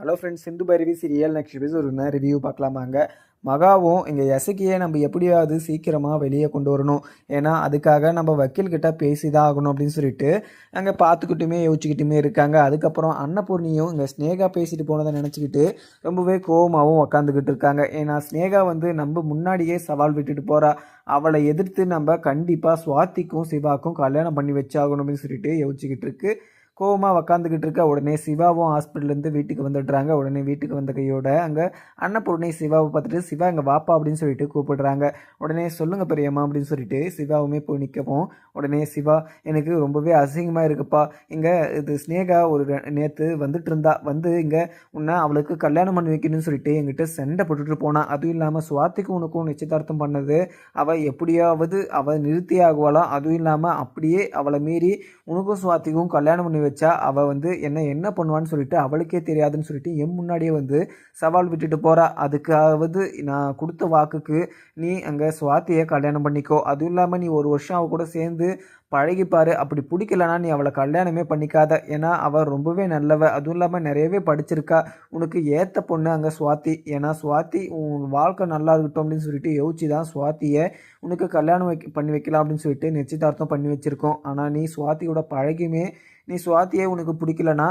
Hello friends, Sindhu Bhairavi serial next episode ஒரு review பார்க்கலாமாங்க. மகாவும் இங்கே எசக்கியை நம்ம எப்படியாவது சீக்கிரமாக வெளியே கொண்டு வரணும், ஏன்னா அதுக்காக நம்ம வக்கீல்கிட்ட பேசி தான் ஆகணும் அப்படின்னு சொல்லிட்டு அங்கே பார்த்துக்கிட்டுமே யோசிச்சுக்கிட்டுமே இருக்காங்க. அதுக்கப்புறம் அன்னபூர்ணியும் இங்கே ஸ்னேகா பேசிட்டு போனதை நினச்சிக்கிட்டு ரொம்பவே கோவமாகவும் உக்காந்துக்கிட்டு இருக்காங்க. ஏன்னா ஸ்னேகா வந்து நம்ம முன்னாடியே சவால் விட்டுட்டு போகிறா, அவளை எதிர்த்து நம்ம கண்டிப்பாக சுவாதிக்கும் சிவாக்கும் கல்யாணம் பண்ணி வச்சாகணும் அப்படின்னு சொல்லிட்டு யோசிச்சுக்கிட்டு இருக்கு. கோவமாக உக்காந்துக்கிட்டு இருக்க. உடனே சிவாவும் ஹாஸ்பிட்டல்லேருந்து வீட்டுக்கு வந்துடுறாங்க. உடனே வீட்டுக்கு வந்த கையோட அங்கே அன்னபூர்ணி சிவாவை பார்த்துட்டு, சிவா இங்கே வாப்பா அப்படின்னு சொல்லிட்டு கூப்பிடுறாங்க. உடனே சொல்லுங்கள் பெரியம்மா அப்படின்னு சொல்லிட்டு சிவாவுமே போய் நிற்கவும், உடனே சிவா எனக்கு ரொம்பவே அசிங்கமாக இருக்குப்பா, இங்கே இது ஸ்னேகா ஒரு நேற்று வந்துட்டு இருந்தா, வந்து இங்கே உன்னை அவளுக்கு கல்யாணம் பண்ணி வைக்கணும்னு சொல்லிட்டு என்கிட்ட சண்டை போட்டுட்டு போனான். அதுவும் இல்லாமல் சுவாத்திக்கும் உனக்கும் நிச்சயதார்த்தம் பண்ணது அவள் எப்படியாவது அவள் நிறுத்தி ஆகுவாளாம். அதுவும் இல்லாமல் அப்படியே அவளை மீறி உனக்கும் சுவாத்திக்கும் கல்யாணம் பண்ணி வச்சா அவள் வந்து என்ன பண்ணுவான்னு சொல்லிட்டு அவளுக்கே தெரியாதுன்னு சொல்லிட்டு என் முன்னாடியே வந்து சவால் விட்டுட்டு போகிறா. அதுக்காவது நான் கொடுத்த வாக்குக்கு நீ அங்கே சுவாத்தியை கல்யாணம் பண்ணிக்கோ. அதுவும் இல்லாமல் நீ ஒரு வருஷம் அவள் கூட சேர்ந்து பழகிப்பார். அப்படி பிடிக்கலனா நீ அவளை கல்யாணமே பண்ணிக்காத, ஏன்னா அவள் ரொம்பவே நல்லவ. அதுவும் இல்லாமல் நிறையவே படிச்சிருக்கா. உனக்கு ஏற்ற பொண்ணு அங்கே சுவாத்தி. ஏன்னா சுவாத்தி உன் வாழ்க்கை நல்லா இருக்கட்டும் அப்படின்னு சொல்லிட்டு யோசிச்சு தான் சுவாத்தியை உனக்கு கல்யாணம் பண்ணி வைக்கலாம் அப்படின்னு சொல்லிட்டு நிச்சயதார்த்தம் பண்ணி வச்சுருக்கோம். ஆனால் நீ சுவாத்தியோட பழகியுமே நீ சுவாத்தியே உனக்கு பிடிக்கலனா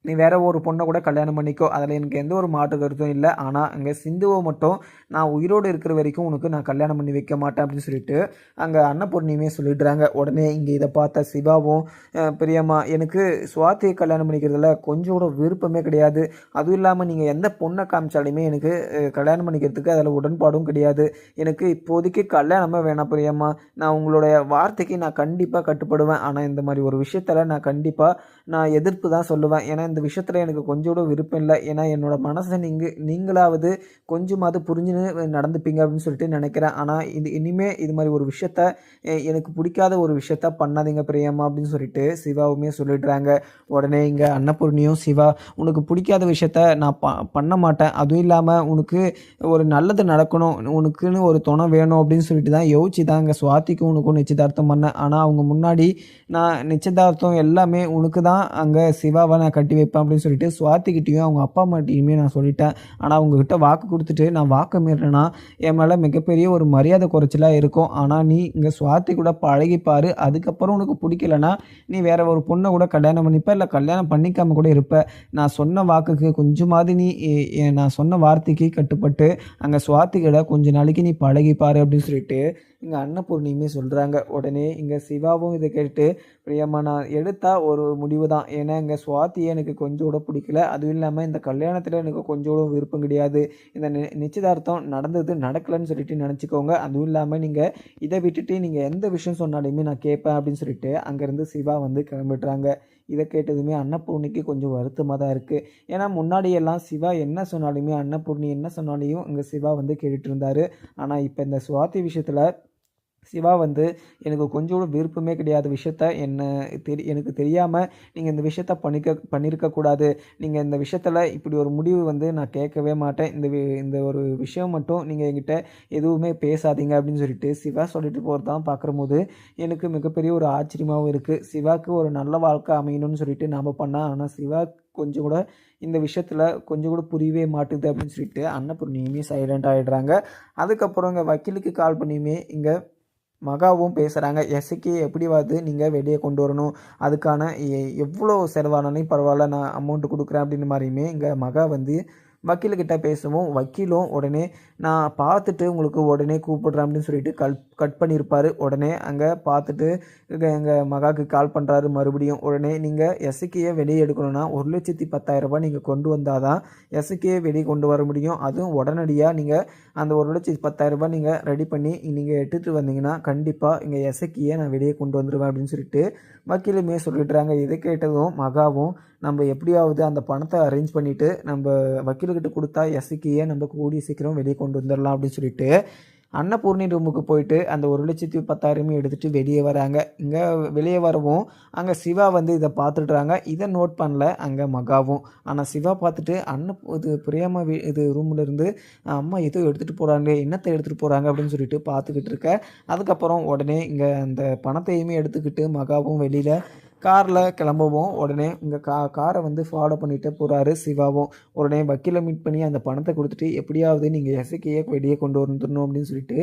நீ வேற ஒரு பொண்ணை கூட கல்யாணம் பண்ணிக்கோ, அதில் எனக்கு எந்த ஒரு மாற்று கருத்தும் இல்லை. ஆனால் அங்கே சிந்துவை மட்டும் நான் உயிரோடு இருக்கிற வரைக்கும் உனக்கு நான் கல்யாணம் பண்ணி வைக்க மாட்டேன் அப்படின்னு சொல்லிட்டு அங்கே அன்னபூர்ணியுமே சொல்லிடுறாங்க. உடனே இங்கே இதை பார்த்த சிவாவும், பெரியம்மா எனக்கு சுவாத்தியை கல்யாணம் பண்ணிக்கிறதுல கொஞ்சம் கூட விருப்பமே கிடையாது. அதுவும் இல்லாமல் நீங்கள் எந்த பொண்ணை காமிச்சாலுமே எனக்கு கல்யாணம் பண்ணிக்கிறதுக்கு அதில் உடன்பாடும் கிடையாது. எனக்கு இப்போதைக்கு கல்யாணமே வேணாம் பெரியம்மா, நான் உங்களுடைய வார்த்தைக்கு நான் கண்டிப்பாக கட்டுப்படுவேன். ஆனால் இந்த மாதிரி ஒரு விஷயத்தில் நான் எதிர்ப்பு தான் சொல்லுவேன். ஏன்னா இந்த விஷயத்தில் எனக்கு கொஞ்சம் கூட விருப்பம் இல்லை. ஏன்னா என்னோட மனசை நீங்களாவது கொஞ்சமாவது புரிஞ்சுன்னு நடந்துப்பீங்க அப்படின்னு சொல்லிட்டு நினைக்கிறேன். ஆனால் இனிமேல் இது மாதிரி ஒரு விஷயத்த எனக்கு பிடிக்காத ஒரு விஷயத்த பண்ணாதீங்க பிரியம்மா அப்படின்னு சொல்லிட்டு சிவாவுமே சொல்லிடுறாங்க. உடனே இங்கே அன்னபூர்ணியும், சிவா உனக்கு பிடிக்காத விஷயத்த நான் பண்ண மாட்டேன், அதுவும் இல்லாமல் உனக்கு ஒரு நல்லது நடக்கணும், உனக்குன்னு ஒரு துணை வேணும் அப்படின்னு சொல்லிட்டு தான் யோசிச்சு தான் இங்கே சுவாத்திக்கும் உனக்கும் நிச்சயதார்த்தம் பண்ணேன். ஆனால் அவங்க முன்னாடி நான் நிச்சயதார்த்தம் எல்லாமே உனக்கு தான் அங்கே சிவாவை நான் கட்டி வைப்பேன் அப்படின்னு சொல்லிட்டு சுவாத்திக்கிட்டையும் அவங்க அப்பா அம்மாட்டையுமே நான் சொல்லிட்டேன். ஆனால் அவங்கக்கிட்ட வாக்கு கொடுத்துட்டு நான் வாக்கு மீறினா என் மேலே மிகப்பெரிய ஒரு மரியாதை குறைச்சலாக இருக்கும். ஆனால் நீ இங்கே சுவாத்தி கூட பழகிப்பார், அதுக்கப்புறம் உனக்கு பிடிக்கலனா நீ வேற ஒரு பொண்ணை கூட கல்யாணம் பண்ணிப்ப, இல்லை கல்யாணம் பண்ணிக்காமல் கூட இருப்ப. நான் சொன்ன வாக்குக்கு கொஞ்சமாவது நீ நான் சொன்ன வார்த்தைக்கு கட்டுப்பட்டு அங்கே சுவாத்திக்கிட கொஞ்ச நாளைக்கு நீ பழகிப்பார் அப்படின்னு சொல்லிட்டு இங்கே அன்னபூர்ணியுமே சொல்கிறாங்க. உடனே இங்கே சிவாவும் இதை கேட்டு, பிரியம்மா நான் எடுத்த ஒரு முடிவு தான், ஏன்னா இங்கே சுவாத்தியை எனக்கு கொஞ்சம் கூட பிடிக்கல. அதுவும் இல்லாமல் இந்த கல்யாணத்தில் எனக்கு கொஞ்சம் கூட விருப்பம் கிடையாது. இந்த நிச்சயதார்த்தம் நடக்கலைன்னு சொல்லிட்டு நினச்சிக்கோங்க. அதுவும் இல்லாமல் நீங்கள் இதை விட்டுட்டு நீங்கள் எந்த விஷயம் சொன்னாலுமே நான் கேட்பேன் அப்படின்னு சொல்லிட்டு அங்கேருந்து சிவா வந்து கிளம்பிடுறாங்க. இதை கேட்டதுமே அன்னபூர்ணிக்கு கொஞ்சம் வருத்தமாக தான் இருக்குது. ஏன்னா முன்னாடியெல்லாம் சிவா என்ன சொன்னாலுமே, அன்னபூர்ணி என்ன சொன்னாலையும் இங்கே சிவா வந்து கேட்டுட்டு இருந்தார். ஆனால் இப்போ இந்த சுவாதி விஷயத்தில் சிவா வந்து எனக்கு கொஞ்சம் கூட விருப்பமே கிடையாத விஷயத்த எனக்கு தெரியாமல் நீங்கள் இந்த விஷயத்த பண்ணியிருக்கக்கூடாது. நீங்கள் இந்த விஷயத்தில் இப்படி ஒரு முடிவு வந்து நான் கேட்கவே மாட்டேன். இந்த ஒரு விஷயம் மட்டும் நீங்கள் என்கிட்ட எதுவுமே பேசாதீங்க அப்படின்னு சொல்லிட்டு சிவா சொல்லிட்டு போகிறதான் பார்க்கும்போது எனக்கு மிகப்பெரிய ஒரு ஆச்சரியமாகவும் இருக்குது. சிவாவுக்கு ஒரு நல்ல வாழ்க்கை அமையணும்னு சொல்லிட்டு நாம் பண்ணால், ஆனால் சிவா கொஞ்சம் கூட இந்த விஷயத்தில் கொஞ்சம் கூட புரியவே மாட்டுது அப்படின்னு சொல்லிட்டு அன்னபூர்ணியுமே சைலண்ட் ஆகிடுறாங்க. அதுக்கப்புறம் இங்கே வக்கீலுக்கு கால் பண்ணியுமே இங்கே மகாவும் பேசுகிறாங்க. எஸ்ஐக்கு எப்படியாவது நீங்கள் வெளியே கொண்டு வரணும், அதுக்கான எவ்வளோ செலவானாலும் பரவாயில்ல, நான் அமௌண்ட்டு கொடுக்குறேன் அப்படின்னு மாதிரியுமே இங்கே மகா வந்து வக்கீல்கிட்ட பேசவும், வக்கீலும் உடனே நான் பார்த்துட்டு உங்களுக்கு உடனே கூப்பிடுறேன் அப்படின்னு சொல்லிட்டு கட் பண்ணியிருப்பார். உடனே அங்கே பார்த்துட்டு எங்கள் மகாவுக்கு கால் பண்ணுறாரு மறுபடியும். உடனே நீங்கள் எஸ்ஐக்கியை வெளியே எடுக்கணும்னா 1,10,000 நீங்கள் கொண்டு வந்தால் தான் எஸ்ஐக்கியை வெளியே கொண்டு வர முடியும். அதுவும் உடனடியாக நீங்கள் அந்த 1,10,000 நீங்கள் ரெடி பண்ணி நீங்கள் எடுத்துகிட்டு வந்தீங்கன்னா கண்டிப்பாக இங்கே எஸ்ஐக்கியை நான் வெளியே கொண்டு வந்துடுவேன் அப்படின்னு சொல்லிட்டு வக்கீலுமே சொல்லிடுறாங்க. இதை கேட்டதும் மகாவும், நம்ம எப்படியாவது அந்த பணத்தை அரேஞ்ச் பண்ணிவிட்டு நம்ம வக்கீலுக்கிட்ட கொடுத்தா எஸ்ஐக்கியை நம்ம கூடிய சீக்கிரம் வெளியே கொண்டு வந்துடலாம் அப்படின்னு சொல்லிட்டு அன்னபூர்ணி ரூமுக்கு போயிட்டு அந்த 1,10,000 எடுத்துகிட்டு வெளியே வராங்க. இங்கே வெளியே வரவும் அங்கே சிவா வந்து இதை பார்த்துட்றாங்க. இதை நோட் பண்ணல அங்கே மகாவும். ஆனால் சிவா பார்த்துட்டு இது பிரியம்மா இது ரூமில் இருந்து அம்மா ஏதோ எடுத்துகிட்டு போகிறாங்க, என்னத்தை எடுத்துகிட்டு போகிறாங்க அப்படின்னு சொல்லிட்டு பார்த்துக்கிட்டு இருக்க. அதுக்கப்புறம் உடனே இங்கே அந்த பணத்தையுமே எடுத்துக்கிட்டு மகாவும் வெளியில் காரில் கிளம்பவும் உடனே இங்கே காரை வந்து ஃபாலோ பண்ணிட்டு போகிறாரு சிவாவும். உடனே வக்கீலை மீட் பண்ணி அந்த பணத்தை கொடுத்துட்டு எப்படியாவது நீங்கள் எசக்கியை வெளியே கொண்டு வந்துடணும் அப்படின்னு சொல்லிட்டு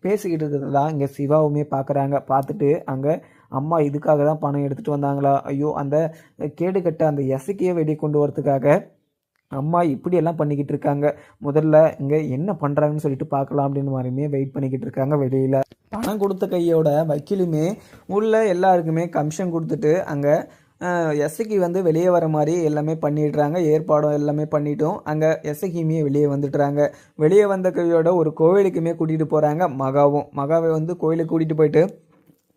பேசிக்கிட்டு இருக்கிறது தான் இங்கே சிவாவுமே பார்க்குறாங்க. பார்த்துட்டு அங்கே அம்மா இதுக்காக தான் பணம் எடுத்துகிட்டு வந்தாங்களா, ஐயோ அந்த கேடுகட்ட அந்த எசக்கியை வெளியே கொண்டு வரதுக்காக அம்மா இப்படியெல்லாம் பண்ணிக்கிட்டு இருக்காங்க, முதல்ல இங்கே என்ன பண்ணுறாங்கன்னு சொல்லிட்டு பார்க்கலாம் அப்படின்னு மாதிரியுமே வெயிட் பண்ணிக்கிட்டு இருக்காங்க வெளியில். பணம் கொடுத்த கையோட வக்கீலுமே உள்ள எல்லாருக்குமே கமிஷன் கொடுத்துட்டு அங்கே எஸ்ஐக்கு வந்து வெளியே வர மாதிரி எல்லாமே பண்ணிடுறாங்க. ஏற்பாடும் எல்லாமே பண்ணிட்டோம். அங்கே எஸ்ஐக்குமே வெளியே வந்துடுறாங்க. வெளியே வந்த கையோட ஒரு கோவிலுக்குமே கூட்டிகிட்டு போகிறாங்க. மகாவை வந்து கோவிலுக்கு கூட்டிகிட்டு போயிட்டு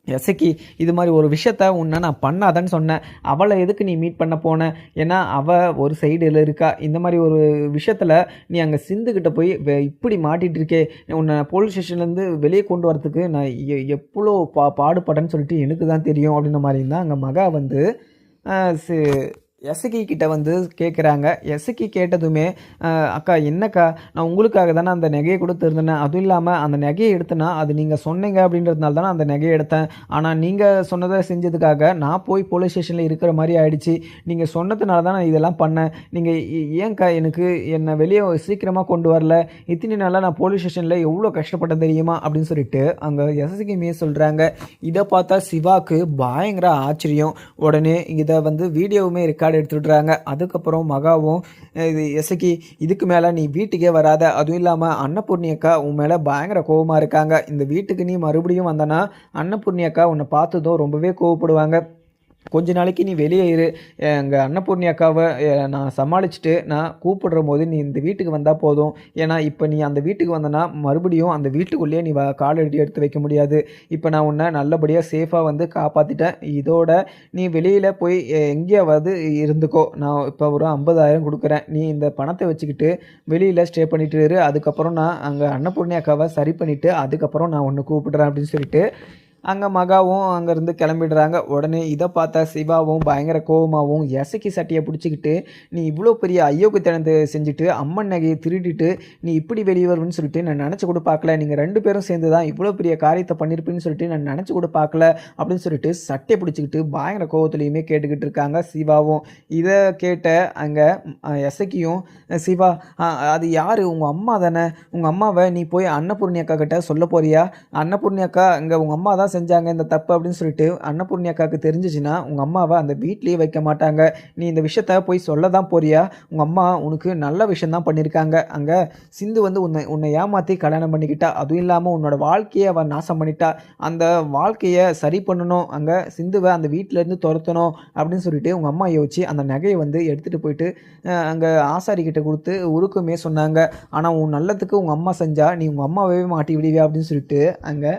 எசக்கி இது மாதிரி ஒரு விஷயத்த உன்னை நான் பண்ணாதன்னு சொன்னேன், அவளை எதுக்கு நீ மீட் பண்ண போன, ஏன்னா அவள் ஒரு சைடில் இருக்கா, இந்த மாதிரி ஒரு விஷயத்தில் நீ அங்கே சிந்துக்கிட்ட போய் இப்படி மாட்டிகிட்டு இருக்கே, உன்னை போலீஸ் ஸ்டேஷன்லேருந்து வெளியே கொண்டு வரத்துக்கு நான் எவ்வளோ பாடுபட்டேன்னு சொல்லிட்டு எனக்கு தான் தெரியும் அப்படின்ற மாதிரி தான் அங்கே மகா வந்து எசக்கி கிட்ட வந்து கேட்குறாங்க. எசக்கி கேட்டதுமே அக்கா என்னக்கா, நான் உங்களுக்காக தானே அந்த நகையை கொடுத்துருந்தேன், அதுவும் இல்லாமல் அந்த நகையை எடுத்தேன்னா அது நீங்கள் சொன்னீங்க அப்படின்றதுனால தானே அந்த நகையை எடுத்தேன், ஆனால் நீங்கள் சொன்னதை செஞ்சதுக்காக நான் போய் போலீஸ் ஸ்டேஷனில் இருக்கிற மாதிரி ஆயிடுச்சு, நீங்கள் சொன்னதுனால தான் நான் இதெல்லாம் பண்ணேன், நீங்கள் ஏன்க்கா எனக்கு என்னை வெளியே சீக்கிரமாக கொண்டு வரல, இத்தனை நாளாக நான் போலீஸ் ஸ்டேஷனில் எவ்வளோ கஷ்டப்பட்டேன் தெரியுமா அப்படின்னு சொல்லிட்டு அங்கே எசக்கியுமே சொல்கிறாங்க. இதை பார்த்தா சிவாக்கு பயங்கர ஆச்சரியம். உடனே இதை வந்து வீடியோவுமே ரெக்கார்ட் எடுத்துடுறாங்க. அதுக்கப்புறம் மகாவும் இது எசக்கி இதுக்கு மேலே நீ வீட்டுக்கே வராத, அதுவும் இல்லாமல் அன்னபூர்ணி அக்கா உன் மேலே பயங்கர கோபமாக இருக்காங்க, இந்த வீட்டுக்கு நீ மறுபடியும் வந்தனா அன்னபூர்ணி அக்கா உன்னை பார்த்ததும் ரொம்பவே கோவப்படுவாங்க, கொஞ்ச நாளைக்கு நீ வெளியே இரு, எங்கள் அன்னபூர்ணி அக்காவை நான் சமாளிச்சுட்டு நான் கூப்பிடுற போது நீ இந்த வீட்டுக்கு வந்தால் போதும், ஏன்னா இப்போ நீ அந்த வீட்டுக்கு வந்தனா மறுபடியும் அந்த வீட்டுக்குள்ளேயே நீ கால் எடுத்து வைக்க முடியாது, இப்போ நான் உன்னை நல்லபடியாக சேஃபாக வந்து காப்பாற்றிட்டேன், இதோட நீ வெளியில் போய் எங்கேயாவது இருந்துக்கோ, நான் இப்போ ஒரு 50,000 கொடுக்குறேன், நீ இந்த பணத்தை வச்சுக்கிட்டு வெளியில் ஸ்டே பண்ணிட்டு இரு, அதுக்கப்புறம் நான் அங்கே அன்னபூர்ணி அக்காவை சரி பண்ணிவிட்டு அதுக்கப்புறம் நான் ஒன்று கூப்பிடுறேன் அப்படின்னு சொல்லிட்டு அங்கே மகாவும் அங்கேருந்து கிளம்பிடுறாங்க. உடனே இதை பார்த்த சிவாவும் பயங்கர கோபமாகவும் எசக்கி சட்டையை பிடிச்சிக்கிட்டு நீ இவ்வளோ பெரிய அயோக்கியத்தனத்தை செஞ்சுட்டு அம்மன் நகையை திருடிட்டு நீ இப்படி வெளியே வருவேன்னு சொல்லிட்டு நான் நினச்சி கூட பார்க்கல, நீங்கள் 2 பேரும் சேர்ந்து தான் இவ்வளோ பெரிய காரியத்தை பண்ணியிருப்பேன்னு சொல்லிட்டு நான் நினச்சி கூட பார்க்கல அப்படின்னு சொல்லிட்டு சட்டையை பிடிச்சிக்கிட்டு பயங்கர கோபத்துலேயுமே கேட்டுக்கிட்டு இருக்காங்க சிவாவும். இதை கேட்ட அங்கே எசக்கியும் சிவா அது யார், உங்கள் அம்மா தானே, உங்கள் அம்மாவை நீ போய் அன்னபூர்ணி அக்கா கிட்ட சொல்ல போறியா, அன்னபூர்ணி அக்கா இங்கே உங்கள் அம்மா தான் செஞ்சாங்க இந்த தப்பு அப்படின்னு சொல்லிட்டு அன்னபூர்ணி அக்காவுக்கு தெரிஞ்சிச்சுன்னா உங்கள் அம்மாவை அந்த வீட்லேயே வைக்க மாட்டாங்க, நீ இந்த விஷயத்த போய் சொல்ல தான் போறியா, உங்கள் அம்மா உனக்கு நல்ல விஷயம் தான் பண்ணியிருக்காங்க, அங்கே சிந்து வந்து உன்னை ஏமாற்றி கல்யாணம் பண்ணிக்கிட்டா, அதுவும் இல்லாமல் உன்னோட வாழ்க்கையை அவன் நாசம் பண்ணிட்டா, அந்த வாழ்க்கையை சரி பண்ணணும், அங்கே சிந்துவை அந்த வீட்டிலேருந்து துரத்தணும் அப்படின்னு சொல்லிட்டு உங்கள் அம்மா யோசிச்சு அந்த நகையை வந்து எடுத்துகிட்டு போயிட்டு அங்கே ஆசாரிக்கிட்ட கொடுத்து உருக்குமே சொன்னாங்க, ஆனால் உன் நல்லதுக்கு உங்கள் அம்மா செஞ்சா நீ உங்கள் அம்மாவே மாட்டி விடுவியா அப்படின்னு சொல்லிட்டு அங்கே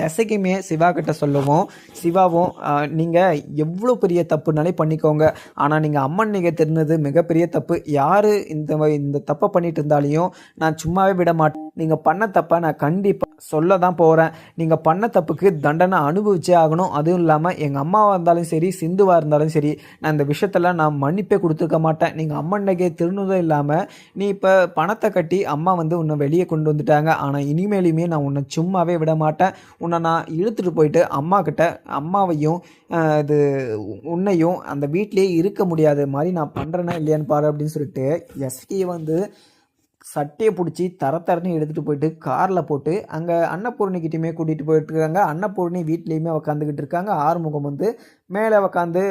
எசைக்குமே சிவா கிட்ட சொல்லவும் சிவாவும் நீங்கள் எவ்வளோ பெரிய தப்புனாலே பண்ணிக்கோங்க, ஆனால் நீங்கள் அம்மன் நீங்கள் தெரிஞ்சது மிகப்பெரிய தப்பு, யார் இந்த தப்பை பண்ணிட்டு இருந்தாலையும் நான் சும்மாவே விட மாட்டேன், நீங்கள் பண்ண தப்பை நான் கண்டிப்பாக சொல்ல தான் போகிறேன், நீங்கள் பண்ண தப்புக்கு தண்டனை அனுபவிச்சே ஆகணும், அதுவும் இல்லாமல் எங்கள் அம்மாவாக இருந்தாலும் சரி சிந்துவாக இருந்தாலும் சரி நான் இந்த விஷயத்தில் நான் மன்னிப்பே கொடுத்துருக்க மாட்டேன், நீங்கள் அம்மன் நகையை திருநதும் இல்லாமல் நீ இப்போ பணத்தை கட்டி அம்மா வந்து உன்னை வெளியே கொண்டு வந்துட்டாங்க, ஆனால் இனிமேலுமே நான் உன்னை சும்மாவே விட மாட்டேன், உன்னை நான் இழுத்துட்டு போயிட்டு அம்மா கிட்ட அம்மாவையும் இது உன்னையும் அந்த வீட்டிலேயே இருக்க முடியாத மாதிரி நான் பண்ணுறேன்னா இல்லையான்னு பாரு அப்படின்னு சொல்லிட்டு எஸ்கியை வந்து சட்டையை பிடிச்சி தரன்னு எடுத்துகிட்டு போயிட்டு காரில் போட்டு அங்கே அன்னபூர்ணிக்கிட்டையுமே கூட்டிகிட்டு போயிட்டுருக்காங்க. அன்னபூர்ணி வீட்லேயுமே உக்காந்துக்கிட்டு இருக்காங்க. ஆறுமுகம் வந்து மேலே உக்காந்து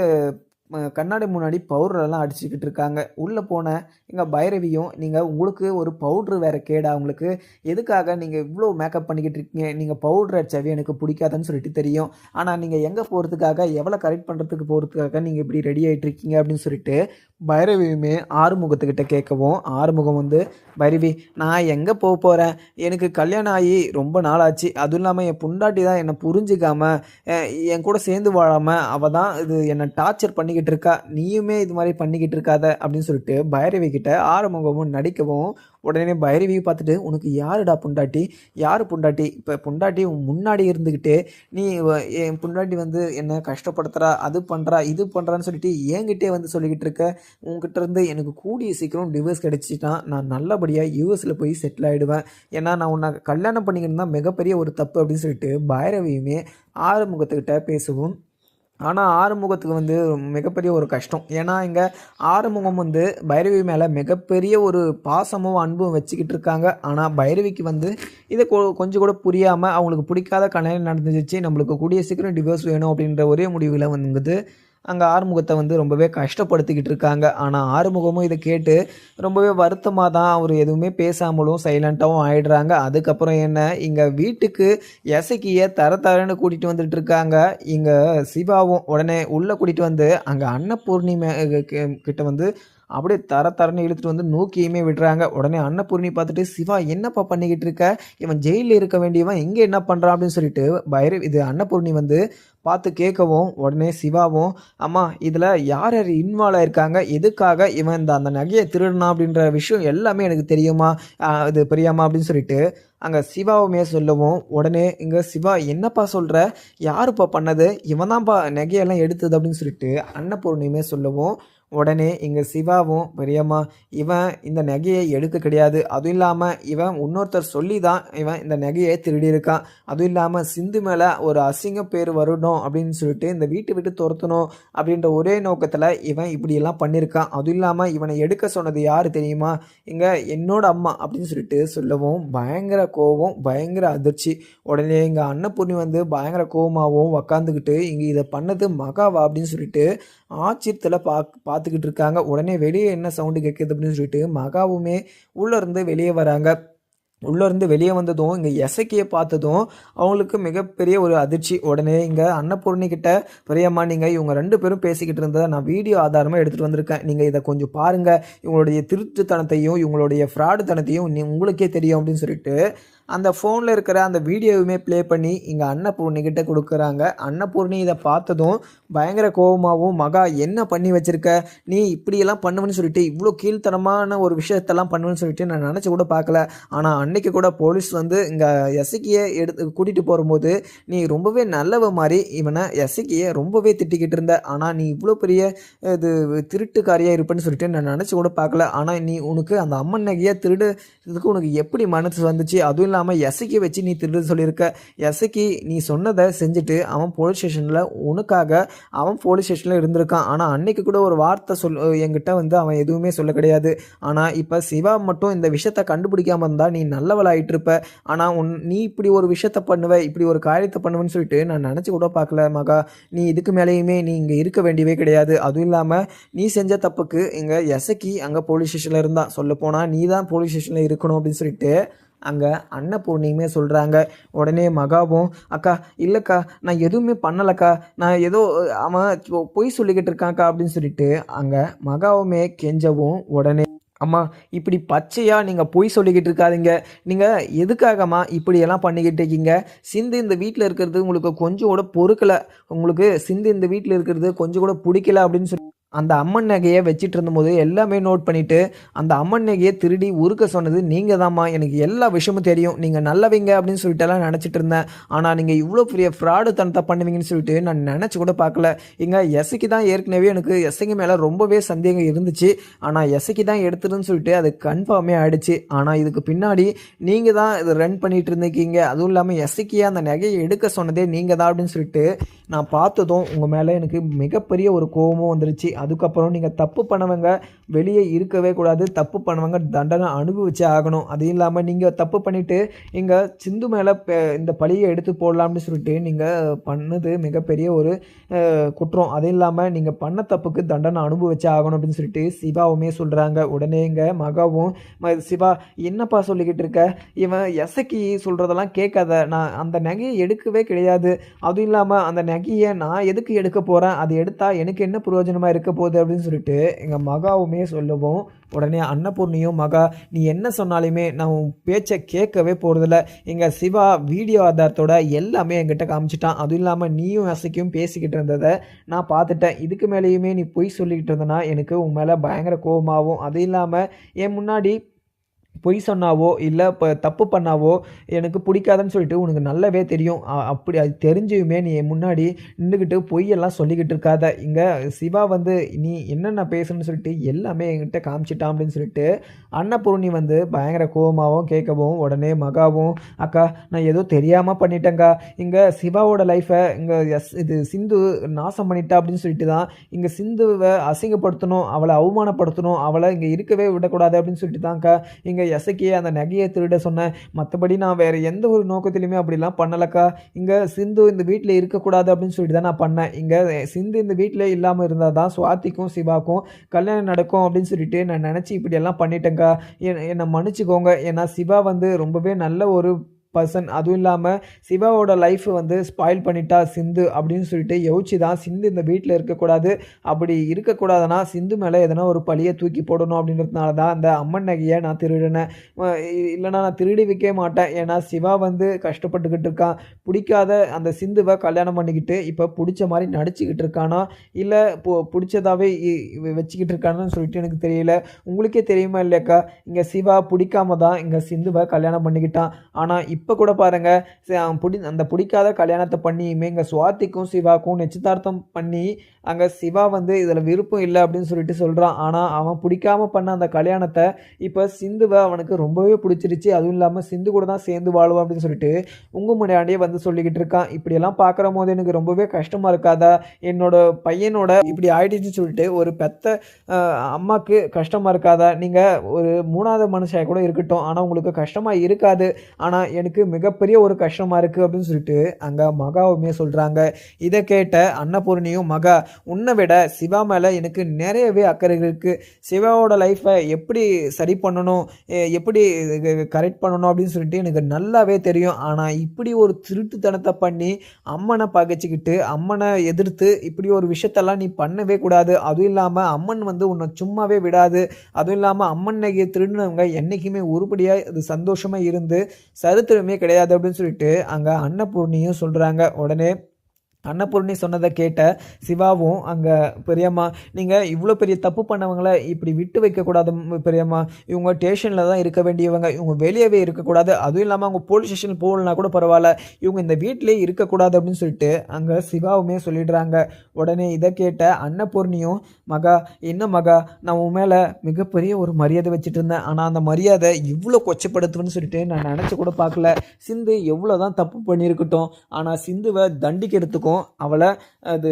கண்ணாடி முன்னாடி பவுடரெல்லாம் அடிச்சுக்கிட்டு இருக்காங்க. உள்ளே போன எங்கள் பைரவியும் நீங்கள் உங்களுக்கு ஒரு பவுட்ரு வேறு கேடா, உங்களுக்கு எதுக்காக நீங்கள் இவ்வளோ மேக்கப் பண்ணிக்கிட்டு இருக்கீங்க, நீங்கள் பவுட்ரு அடிச்சாவே எனக்கு பிடிக்காதுன்னு சொல்லிட்டு தெரியும், ஆனால் நீங்கள் எங்கே போகிறதுக்காக எவ்வளோ கரெக்ட் பண்ணுறதுக்கு போகிறதுக்காக நீங்கள் இப்படி ரெடி ஆகிட்டு இருக்கீங்க அப்படின்னு சொல்லிட்டு பைரவியுமே ஆறுமுகத்துக்கிட்ட கேட்கவும் ஆறுமுகம் வந்து பைரவி நான் எங்கே போக போகிறேன், எனக்கு கல்யாணம் ஆகி ரொம்ப நாள் ஆச்சு, அதுவும் இல்லாமல் என் பொண்டாட்டி தான் என்னை புரிஞ்சிக்காமல் என் கூட சேர்ந்து வாழாமல் அவள் தான் இது என்னை டார்ச்சர் பண்ணிக்கிட்டு இருக்கா, நீயுமே இது மாதிரி பண்ணிக்கிட்டு இருக்காத அப்படின்னு சொல்லிட்டு பைரவி கிட்ட ஆறுமுகமும் நடிக்கவும் உடனே பைரவியை பார்த்துட்டு உனக்கு யாருடா பொண்டாட்டி, யார் பொண்டாட்டி, இப்போ பொண்டாட்டி முன்னாடி இருந்துக்கிட்டு நீ என் பொண்டாட்டி வந்து என்ன கஷ்டப்படுத்துகிறா, அது பண்ணுறா இது பண்ணுறான்னு சொல்லிட்டு என்கிட்டே வந்து சொல்லிக்கிட்டு இருக்க, உங்ககிட்ட இருந்து எனக்கு கூடிய சீக்கிரம் டிவோர்ஸ் கிடச்சிட்டான், நான் நல்லபடியாக யூஎஸில் போய் செட்டில் ஆகிடுவேன், ஏன்னா நான் உன்னை கல்யாணம் பண்ணிக்கிட்டு தான் மிகப்பெரிய ஒரு தப்பு அப்படின்னு சொல்லிட்டு பைரவியுமே ஆறுமுகத்துக்கிட்ட பேசவும் ஆனால் ஆறுமுகத்துக்கு வந்து மிகப்பெரிய ஒரு கஷ்டம். ஏன்னா இங்கே ஆறுமுகம் வந்து பைரவி மேலே மிகப்பெரிய ஒரு பாசமும் அன்பும் வச்சுக்கிட்டு இருக்காங்க. ஆனால் பைரவிக்கு வந்து இது கொஞ்சம் கூட புரியாமல் அவங்களுக்கு பிடிக்காத கல்யாணம் நடந்துச்சு, நம்மளுக்கு கூடிய சீக்கிரம் டிவோர்ஸ் வேணும் அப்படின்ற ஒரே முடிவில் வந்து அங்கே ஆறுமுகத்தை வந்து ரொம்பவே கஷ்டப்படுத்திக்கிட்டு இருக்காங்க. ஆனால் ஆறுமுகமும் இதை கேட்டு ரொம்பவே வருத்தமாக தான் அவர் எதுவுமே பேசாமலும் சைலண்ட்டாகவும் ஆயிடுறாங்க. அதுக்கப்புறம் என்ன, இங்கே வீட்டுக்கு இசக்கியை தரன்னு கூட்டிகிட்டு வந்துட்டு இருக்காங்க. இங்கே சிவாவும் உடனே உள்ளே கூட்டிகிட்டு வந்து அங்கே அன்னபூர்ணிமை கிட்ட வந்து அப்படியே தரன்னு இழுத்துட்டு வந்து நோக்கியுமே விடுறாங்க. உடனே அன்னபூர்ணி பார்த்துட்டு, சிவா என்னப்பா பண்ணிக்கிட்டு இருக்க, இவன் ஜெயிலில் இருக்க வேண்டியவன் இங்கே என்ன பண்ணுறான் அப்படின்னு சொல்லிட்டு இது அன்னபூர்ணி வந்து பார்த்து கேட்கவும், உடனே சிவாவும், அம்மா இதில் யார் யார் இன்வால்வ் ஆயிருக்காங்க, எதுக்காக இவன் அந்த நகையை திருடனா அப்படின்ற விஷயம் எல்லாமே எனக்கு தெரியுமா, இது பெரியாமா அப்படின்னு சொல்லிட்டு அங்கே சிவாவுமே சொல்லவும், உடனே இங்கே சிவா என்னப்பா சொல்கிற, யாருப்பா பண்ணது, இவன் தான்ப்பா நகையெல்லாம் எடுத்தது அப்படின்னு சொல்லிட்டு அன்னபூர்ணியுமே சொல்லவும், உடனே இங்கே சிவாவும், பெரியம்மா இவன் இந்த நகையை எடுக்க கிடையாது, அதுவும் இல்லாமல் இவன் இன்னொருத்தர் சொல்லி தான் இவன் இந்த நகையை திருடியிருக்கான், அதுவும் இல்லாமல் சிந்து மேலே ஒரு அசிங்க பேர் வரணும் அப்படின்னு சொல்லிட்டு இந்த வீட்டை விட்டு துரத்தணும் அப்படின்ற ஒரே நோக்கத்தில் இவன் இப்படியெல்லாம் பண்ணியிருக்கான், அதுவும் இல்லாமல் இவனை எடுக்க சொன்னது யார் தெரியுமா, இங்கே என்னோட அம்மா அப்படின்னு சொல்லிட்டு சொல்லவும் பயங்கர கோபம், பயங்கர அதிர்ச்சி. உடனே இங்கே அன்னபூர்ணி வந்து பயங்கர கோபமாகவும் உக்காந்துக்கிட்டு இங்கே இதை பண்ணது மகாவா அப்படின்னு சொல்லிட்டு ஆச்சரியத்தில் பார்த்துக்கிட்டு இருக்காங்க. உடனே வெளியே என்ன சவுண்டு கேட்குது அப்படின்னு சொல்லிட்டு மகாவுமே உள்ளேருந்து வெளியே வராங்க. உள்ளேருந்து வெளியே வந்ததும் இங்கே இசக்கியை பார்த்ததும் அவங்களுக்கு மிகப்பெரிய ஒரு அதிர்ச்சி. உடனே இங்கே அன்னபூர்ணி கிட்ட, பெரியம்மா நீங்கள் இவங்க 2 பேரும் பேசிக்கிட்டு இருந்ததை நான் வீடியோ ஆதாரமாக எடுத்துகிட்டு வந்திருக்கேன், நீங்கள் இதை கொஞ்சம் பாருங்கள், இவங்களுடைய திருட்டுத்தனத்தையும் இவங்களுடைய ஃப்ராடு தனத்தையும் உங்களுக்கே தெரியும் அப்படின்னு சொல்லிட்டு அந்த ஃபோனில் இருக்கிற அந்த வீடியோவுமே ப்ளே பண்ணி இங்கே அன்னபூர்ணி கிட்ட கொடுக்குறாங்க. அன்னபூர்ணி இதை பார்த்ததும் பயங்கர கோபமாகவும், மகா என்ன பண்ணி வச்சுருக்க, நீ இப்படியெல்லாம் பண்ணுவேன்னு சொல்லிட்டு இவ்வளோ கீழ்த்தனமான ஒரு விஷயத்தெல்லாம் பண்ணுவேன்னு சொல்லிட்டு நான் நினச்சி கூட பார்க்கல. ஆனால் அன்னைக்கு கூட போலீஸ் வந்து இங்கே எசக்கியை கூட்டிகிட்டு போகும்போது நீ ரொம்பவே நல்லவ மாதிரி இவனை எசக்கியை ரொம்பவே திட்டிக்கிட்டு இருந்த, ஆனால் நீ இவ்வளோ பெரிய இது திருட்டுக்காரியாக இருப்பேன்னு சொல்லிட்டு நான் நினச்சி கூட பார்க்கல. ஆனால் நீ உனக்கு அந்த அம்மன் நகையை திருடுறதுக்கு உனக்கு எப்படி மனசு வந்துச்சு, அதுவும் இல்லாமல் எசக்கி வச்சு நீ திருடு சொல்லியிருக்க, எசக்கி நீ சொன்னதை செஞ்சுட்டு அவன் போலீஸ் ஸ்டேஷனில் உனக்காக அவன் போலீஸ் ஸ்டேஷனில் இருந்திருக்கான். ஆனால் அன்னைக்கு கூட ஒரு வார்த்தை என்கிட்ட வந்து அவன் எதுவுமே சொல்ல கிடையாது. ஆனால் இப்போ சிவா மட்டும் இந்த விஷயத்தை கண்டுபிடிக்காமல் இருந்தால் நீ நல்லவளாயிட்டு இருப்ப. ஆனால் நீ இப்படி ஒரு விஷயத்த பண்ணுவ, இப்படி ஒரு காரியத்தை பண்ணுவேன்னு சொல்லிட்டு நான் நினச்சி கூட பார்க்கல மகா. நீ இதுக்கு மேலேயுமே நீ இங்கே இருக்க வேண்டியவே கிடையாது. அதுவும் இல்லாமல் நீ செஞ்ச தப்புக்கு இங்கே எசக்கி அங்கே போலீஸ் ஸ்டேஷனில் இருந்தான், சொல்லப்போனால் நீ தான் போலீஸ் ஸ்டேஷனில் இருக்கணும் அப்படின்னு சொல்லிட்டு அங்கே அன்னபூர்ணியுமே சொல்கிறாங்க. உடனே மகாவும், அக்கா இல்லைக்கா நான் எதுவுமே பண்ணலக்கா, நான் ஏதோ அவன் பொய் சொல்லிக்கிட்டு இருக்கான்க்கா அப்படின்னு சொல்லிட்டு அங்கே மகாவுமே கெஞ்சவும், உடனே அம்மா இப்படி பச்சையாக நீங்கள் பொய் சொல்லிக்கிட்டு இருக்காதீங்க, நீங்கள் எதுக்காகம்மா இப்படியெல்லாம் பண்ணிக்கிட்டு இருக்கீங்க, சிந்து இந்த வீட்டில் இருக்கிறது உங்களுக்கு கொஞ்சம் கூட பொறுக்கலை, உங்களுக்கு சிந்து இந்த வீட்டில் இருக்கிறது கொஞ்சம் கூட பிடிக்கல அப்படின்னு சொல்லி அந்த அம்மன் நகையை வச்சிட்டு இருந்தபோது எல்லாமே நோட் பண்ணிவிட்டு அந்த அம்மன் நகையை திருடி உருக்க சொன்னது நீங்கள் தான்மா, எனக்கு எல்லா விஷயமும் தெரியும், நீங்கள் நல்லவங்க அப்படின்னு சொல்லிட்டுலாம் நினச்சிட்டு இருந்தேன், ஆனால் நீங்கள் இவ்வளோ பெரிய ஃப்ராடு தனத்தை பண்ணுவீங்கன்னு சொல்லிட்டு நான் நினச்சி கூட பார்க்கல. இங்கே எசக்கி தான் ஏற்கனவே எனக்கு எசக்கி மேலே ரொம்பவே சந்தேகம் இருந்துச்சு, ஆனால் எசக்கி தான் எடுத்துருன்னு சொல்லிட்டு அது கன்ஃபார்மே ஆகிடுச்சு. ஆனால் இதுக்கு பின்னாடி நீங்கள் தான் இது ரன் பண்ணிகிட்டு இருந்திருக்கீங்க, அதுவும் இல்லாமல் எசக்கியை அந்த நகையை எடுக்க சொன்னதே நீங்கள் தான் அப்படின்னு சொல்லிட்டு நான் பார்த்ததும் உங்கள் மேலே எனக்கு மிகப்பெரிய ஒரு கோபமும் வந்துருச்சு. அதுக்கப்புறம் நீங்கள் தப்பு பண்ணவங்க வெளியே இருக்கவே கூடாது, தப்பு பண்ணவங்க தண்டனை அனுபவிச்சே ஆகணும், அது இல்லாமல் நீங்கள் தப்பு பண்ணிவிட்டு இங்கே சிந்து மேலே இந்த பழியை எடுத்து போடலாம்னு சொல்லிட்டு நீங்கள் பண்ணது மிகப்பெரிய ஒரு குற்றம், அது இல்லாமல் நீங்கள் பண்ண தப்புக்கு தண்டனை அனுபவிச்சே ஆகணும் அப்படின்னு சொல்லிட்டு சிவாவுமே சொல்கிறாங்க. உடனே இங்கே மகாவும், சிவா என்னப்பா சொல்லிக்கிட்டு இருக்க, இவன் எசக்கி சொல்கிறதெல்லாம் கேட்காத, நான் அந்த நகையை எடுக்கவே கிடையாது, அதுவும் இல்லாமல் அந்த நகையை நான் எதுக்கு எடுக்க போகிறேன், அது எடுத்தால் எனக்கு என்ன பிரயோஜனமாக இருக்க போகுது அப்படின்னு சொல்லிட்டு எங்கள் மகாவுமே சொல்லவும், உடனே அன்னபூர்ணியும், மகா நீ என்ன சொன்னாலுமே நான் உன் பேச்சை கேட்கவே போகிறதில்ல, எங்கள் சிவா வீடியோ ஆதாரத்தோட எல்லாமே என்கிட்ட காமிச்சிட்டான், அதுவும் இல்லாமல் நீயும் எசக்கியும் பேசிக்கிட்டு இருந்ததை நான் பார்த்துட்டேன், இதுக்கு மேலேயுமே நீ பொய் சொல்லிக்கிட்டு இருந்தனா எனக்கு உன் மேலே பயங்கர கோபமாகும், அது இல்லாமல் என் முன்னாடி பொய் சொன்னாவோ இல்லை இப்போ தப்பு பண்ணாவோ எனக்கு பிடிக்காதுன்னு சொல்லிட்டு உனக்கு நல்லாவே தெரியும். அப்படி அது தெரிஞ்சுமே நீ என் முன்னாடி நின்றுக்கிட்டு பொய்யெல்லாம் சொல்லிக்கிட்டு இருக்காத. இங்கே சிவா வந்து நீ என்னென்ன பேசணும்னு சொல்லிட்டு எல்லாமே என்கிட்ட காமிச்சிட்டான் அப்படின்னு சொல்லிட்டு அன்னபூர்ணி வந்து பயங்கர கோவமாகவும் கேட்கவும் உடனே மகாவும் அக்கா நான் ஏதோ தெரியாமல் பண்ணிட்டேங்க்கா. இங்கே சிவாவோட லைஃப்பை இங்கே இது சிந்து நாசம் பண்ணிட்டா அப்படின்னு சொல்லிட்டு தான் இங்கே சிந்துவை அசிங்கப்படுத்தணும், அவளை அவமானப்படுத்தணும், அவளை இங்கே இருக்கவே விடக்கூடாது அப்படின்னு சொல்லிட்டு தான்க்கா இங்கே எசக்கியே அந்த நகையை திருட சொன்னேன். மற்றபடி நான் வேறு எந்த ஒரு நோக்கத்திலையுமே அப்படிலாம் பண்ணலக்கா. இங்கே சிந்து இந்த வீட்டில் இருக்கக்கூடாது அப்படின்னு சொல்லிட்டு தான் நான் பண்ணேன். இங்கே சிந்து இந்த வீட்டில் இல்லாமல் இருந்தால் தான் சுவாதிக்கும் சிவாக்கும் கல்யாணம் நடக்கும் அப்படின்னு சொல்லிட்டு நான் நினச்சி இப்படியெல்லாம் பண்ணிட்டேங்க்கா. என்னை மன்னிச்சுக்கோங்க. ஏன்னா சிவா வந்து ரொம்பவே நல்ல ஒரு பர்சன். அதுவும் இல்லாமல் சிவாவோட லைஃப் வந்து ஸ்பாயில் பண்ணிட்டா சிந்து அப்படின்னு சொல்லிட்டு யோசிச்சு தான் சிந்து இந்த வீட்டில் இருக்கக்கூடாது, அப்படி இருக்கக்கூடாதுன்னா சிந்து மேலே எதனா ஒரு பழியை தூக்கி போடணும் அப்படின்றதுனால தான் அந்த அம்மன் நகையை நான் திருடினேன். இல்லைனா நான் திருடி வைக்க மாட்டேன். ஏன்னா சிவா வந்து கஷ்டப்பட்டுக்கிட்டு இருக்கான். பிடிக்காத அந்த சிந்துவை கல்யாணம் பண்ணிக்கிட்டு இப்போ பிடிச்ச மாதிரி நடிச்சுக்கிட்டு இருக்கானா இல்லை பிடிச்சதாகவே வச்சுக்கிட்டு இருக்கானு சொல்லிட்டு எனக்கு தெரியல. உங்களுக்கே தெரியுமா இல்லையாக்கா, இங்கே சிவா பிடிக்காம தான் இங்கே சிந்துவை கல்யாணம் பண்ணிக்கிட்டான். ஆனால் இப்போ கூட பாருங்கள் அந்த பிடிக்காத கல்யாணத்தை பண்ணியுமே இங்கே சுவாதிக்கும் சிவாக்கும் நிச்சயதார்த்தம் பண்ணி அங்கே சிவா வந்து இதில் விருப்பம் இல்லை அப்படின்னு சொல்லிட்டு சொல்கிறான். ஆனால் அவன் பிடிக்காம பண்ண அந்த கல்யாணத்தை இப்போ சிந்துவை அவனுக்கு ரொம்பவே பிடிச்சிருச்சு. அதுவும் இல்லாமல் சிந்து கூட தான் சேர்ந்து வாழுவான் அப்படின்னு சொல்லிட்டு உங்கள் முன்னாடியே வந்து சொல்லிக்கிட்டு இருக்கான். இப்படியெல்லாம் பார்க்குற போது எனக்கு ரொம்பவே கஷ்டமாக இருக்காதா? என்னோட பையனோட இப்படி ஆயிடுச்சுன்னு சொல்லிட்டு ஒரு பெத்த அம்மாவுக்கு கஷ்டமாக இருக்காதா? நீங்கள் ஒரு 3வது மனுஷன் கூட இருக்கட்டும், ஆனால் உங்களுக்கு கஷ்டமாக இருக்காது. ஆனால் எனக்கு மிகப்பெரிய ஒரு கஷ்டமாக இருக்குது அப்படின்னு சொல்லிட்டு அங்கே மகாவுமே சொல்கிறாங்க. இதை கேட்ட அன்னபூர்ணியும் மகா உன்னை விட சிவா மேலே எனக்கு நிறையவே அக்கறை இருக்குது. சிவாவோட லைஃப்பை எப்படி சரி பண்ணணும், எப்படி கரெக்ட் பண்ணணும் அப்படின்னு சொல்லிட்டு எனக்கு நல்லாவே தெரியும். ஆனால் இப்படி ஒரு திருட்டுத்தனத்தை பண்ணி அம்மனை பகைச்சிக்கிட்டு அம்மனை எதிர்த்து இப்படி ஒரு விஷயத்தெல்லாம் நீ பண்ணவே கூடாது. அதுவும் இல்லாமல் அம்மன் வந்து உன்னை சும்மாவே விடாது. அதுவும் இல்லாமல் அம்மன் நகையை திருடினவங்க என்றைக்குமே உருப்படியாக இது சந்தோஷமாக இருந்து சரித்திரமே கிடையாது அப்படின்னு சொல்லிட்டு அங்கே அன்னபூர்ணியும் சொல்கிறாங்க. உடனே அன்னபூர்ணி சொன்னதை கேட்ட சிவாவும் அங்கே பெரியம்மா நீங்கள் இவ்வளோ பெரிய தப்பு பண்ணவங்களை இப்படி விட்டு வைக்கக்கூடாது பெரியம்மா, இவங்க ஸ்டேஷனில் தான் இருக்க வேண்டியவங்க, இவங்க வெளியவே இருக்கக்கூடாது. அதுவும் இல்லாமல் அவங்க போலீஸ் ஸ்டேஷன் போகலனா கூட பரவாயில்ல, இவங்க இந்த வீட்டிலே இருக்கக்கூடாது அப்படின்னு சொல்லிட்டு அங்கே சிவாவுமே சொல்லிடுறாங்க. உடனே இதை கேட்ட அன்னபூர்ணியும் மகா என்ன மகா, நான் உன் மேலே மிகப்பெரிய ஒரு மரியாதை வச்சுட்டு இருந்தேன், ஆனால் அந்த மரியாதை இவ்வளோ கொச்சப்படுத்துவேன்னு சொல்லிட்டு நான் நினச்சி கூட பார்க்கல. சிந்து எவ்வளோ தான் தப்பு பண்ணியிருக்கட்டும், ஆனால் சிந்துவை தண்டிக்கிறதுக்கும் அவளை அது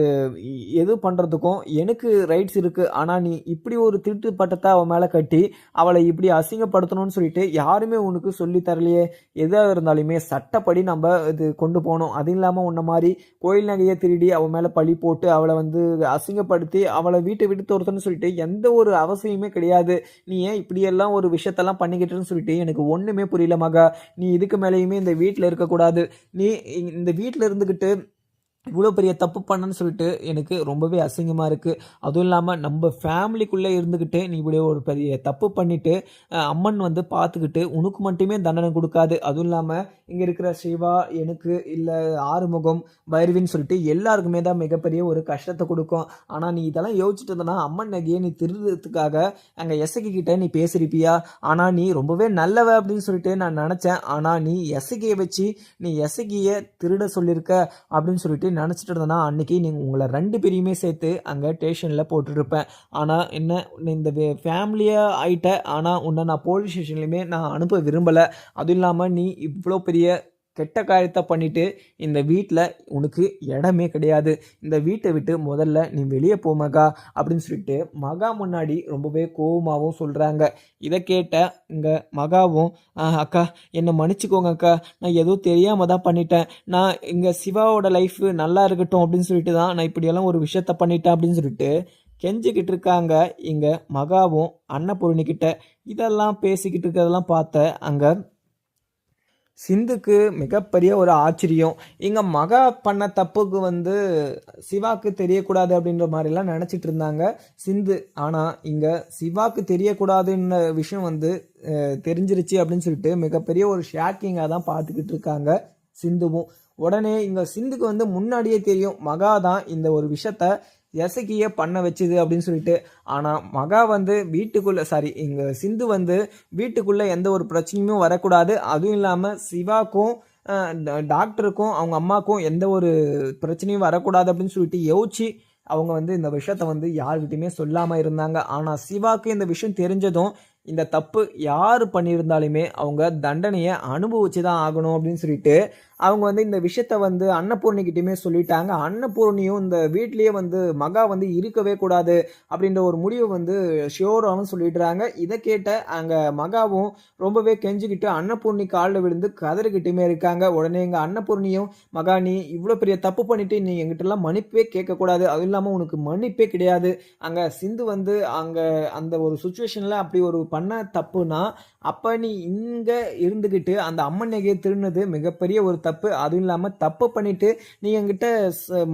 எது பண்ணுறதுக்கும் எனக்கு ரைட்ஸ் இருக்குது. ஆனால் நீ இப்படி ஒரு திருட்டு பட்டத்தை அவன் மேலே கட்டி அவளை இப்படி அசிங்கப்படுத்தணும்னு சொல்லிட்டு யாருமே உனக்கு சொல்லி தரலையே. எதாக இருந்தாலுமே சட்டப்படி நம்ம இது கொண்டு போகணும். அது இல்லாமல் உன்ன மாதிரி கோயில் நகையை திருடி அவன் மேலே பழி போட்டு அவளை வந்து அசிங்கப்படுத்தி அவளை வீட்டை விட்டு துரத்தணும்னு சொல்லிட்டு எந்த ஒரு அவசியமே கிடையாது. நீ ஏன் இப்படியெல்லாம் ஒரு விஷயத்தெல்லாம் பண்ணிக்கிட்டுன்னு சொல்லிட்டு எனக்கு ஒன்றுமே புரியல மகா. நீ இதுக்கு மேலேயுமே இந்த வீட்டில் இருக்கக்கூடாது. நீ இந்த வீட்டில் இருந்துக்கிட்டு இவ்வளோ பெரிய தப்பு பண்ணன்னு சொல்லிட்டு எனக்கு ரொம்பவே அசிங்கமாக இருக்குது. அதுவும் இல்லாமல் நம்ம ஃபேமிலிக்குள்ளே இருந்துக்கிட்டு நீ இப்படி ஒரு பெரிய தப்பு பண்ணிவிட்டு அம்மன் வந்து பார்த்துக்கிட்டு உனக்கு மட்டுமே தண்டனை கொடுக்காது. அதுவும் இல்லாமல் இங்கே இருக்கிற சிவா எனக்கு இல்லை ஆறுமுகம் பைரவின்னு சொல்லிட்டு எல்லாருக்குமே தான் மிகப்பெரிய ஒரு கஷ்டத்தை கொடுக்கும். ஆனால் நீ இதெல்லாம் யோசிச்சுட்டு இருந்தனா அம்மன் நகையை நீ திருடுறதுக்காக அங்கே எசக்கிக்கிட்ட நீ பேசியிருப்பியா? ஆனால் நீ ரொம்பவே நல்லவ அப்படின்னு சொல்லிட்டு நான் நினச்சேன். ஆனால் நீ எசகியை வச்சு நீ எசகியை திருட சொல்லியிருக்க அப்படின்னு சொல்லிட்டு நினச்சிட்டு இருந்தேன்னா அன்றைக்கி நீங்கள் உங்களை 2 பேரையுமே சேர்த்து அங்கே ஸ்டேஷனில் போட்டுருப்பேன். ஆனால் என்ன இந்த ஃபேமிலியாக ஆகிட்ட, ஆனால் உன்னை நான் போலீஸ் ஸ்டேஷன்லையுமே நான் அனுப்ப விரும்பலை. அதுவும் இல்லாமல் நீ இவ்வளோ பெரிய கெட்ட காரியத்தை பண்ணிவிட்டு இந்த வீட்டில் உனக்கு இடமே கிடையாது. இந்த வீட்டை விட்டு முதல்ல நீ வெளியே போ மகா அப்படின்னு சொல்லிட்டு மகா முன்னாடி ரொம்பவே கோபமாகவும் சொல்கிறாங்க. இதை கேட்ட இங்கே மகாவும் அக்கா என்னை மன்னிச்சிக்கோங்க அக்கா, நான் ஏதோ தெரியாமல் தான் பண்ணிட்டேன். நான் இங்கே சிவாவோட லைஃப் நல்லா இருக்கட்டும் அப்படின்னு சொல்லிட்டு தான் நான் இப்படியெல்லாம் ஒரு விஷயத்த பண்ணிட்டேன் அப்படின்னு சொல்லிட்டு கெஞ்சிக்கிட்டு இருக்காங்க. இங்கே மகாவும் அன்னபூர்ணிக்கிட்ட இதெல்லாம் பேசிக்கிட்டு இருக்கிறதெல்லாம் பார்த்த அங்கே சிந்துக்கு மிகப்பெரிய ஒரு ஆச்சரியம். இங்கே மகா பண்ண தப்புக்கு வந்து சிவாக்கு தெரியக்கூடாது அப்படின்ற மாதிரிலாம் நினச்சிட்டு இருந்தாங்க சிந்து. ஆனால் இங்கே சிவாக்கு தெரியக்கூடாதுன்ற விஷயம் வந்து தெரிஞ்சிருச்சு அப்படின்னு சொல்லிட்டு மிகப்பெரிய ஒரு ஷாக்கிங்காக தான் பார்த்துக்கிட்டு இருக்காங்க சிந்துவும். உடனே இங்கே சிந்துக்கு வந்து முன்னாடியே தெரியும் மகா தான் இந்த ஒரு விஷயத்த எசக்கியை பண்ண வச்சுது அப்படின்னு சொல்லிட்டு. ஆனால் மகா வந்து வீட்டுக்குள்ளே இங்கே சிந்து வந்து வீட்டுக்குள்ளே எந்த ஒரு பிரச்சனையும் வரக்கூடாது, அதுவும் இல்லாமல் சிவாக்கும் டாக்டருக்கும் அவங்க அம்மாவுக்கும் எந்த ஒரு பிரச்சனையும் வரக்கூடாது அப்படின்னு சொல்லிட்டு யோசிச்சு அவங்க வந்து இந்த விஷயத்த வந்து யார்கிட்டையுமே சொல்லாமல் இருந்தாங்க. ஆனால் சிவாக்கு இந்த விஷயம் தெரிஞ்சதும் இந்த தப்பு யார் பண்ணியிருந்தாலுமே அவங்க தண்டனையை அனுபவிச்சு தான் ஆகணும் அப்படின்னு சொல்லிட்டு அவங்க வந்து இந்த விஷயத்த வந்து அன்னபூர்ணிக்கிட்டையுமே சொல்லிட்டாங்க. அன்னபூர்ணியும் இந்த வீட்லேயே வந்து மகா வந்து இருக்கவே கூடாது அப்படின்ற ஒரு முடிவை வந்து ஷியோராகவும் சொல்லிடுறாங்க. இதை கேட்ட அங்கே மகாவும் ரொம்பவே கெஞ்சிக்கிட்டு அன்னபூர்ணி காலில் விழுந்து கதறிக்கிட்டுமே இருக்காங்க. உடனே எங்கள் அன்னபூர்ணியும், மகா நீ இவ்வளோ பெரிய தப்பு பண்ணிட்டு நீ எங்கிட்டலாம் மன்னிப்பே கேட்கக்கூடாது, அதுவும் இல்லாமல் உனக்கு மன்னிப்பே கிடையாது. அங்கே சிந்து வந்து அங்கே அந்த ஒரு சுச்சுவேஷனில் அப்படி ஒரு பண்ண தப்புனா அப்போ நீ இங்கே இருந்துக்கிட்டு அந்த அம்மன் நகையை திருடினது மிகப்பெரிய ஒரு தப்பு. அதுவும் இல்லாமல் தப்பு பண்ணிட்டு நீ என்கிட்ட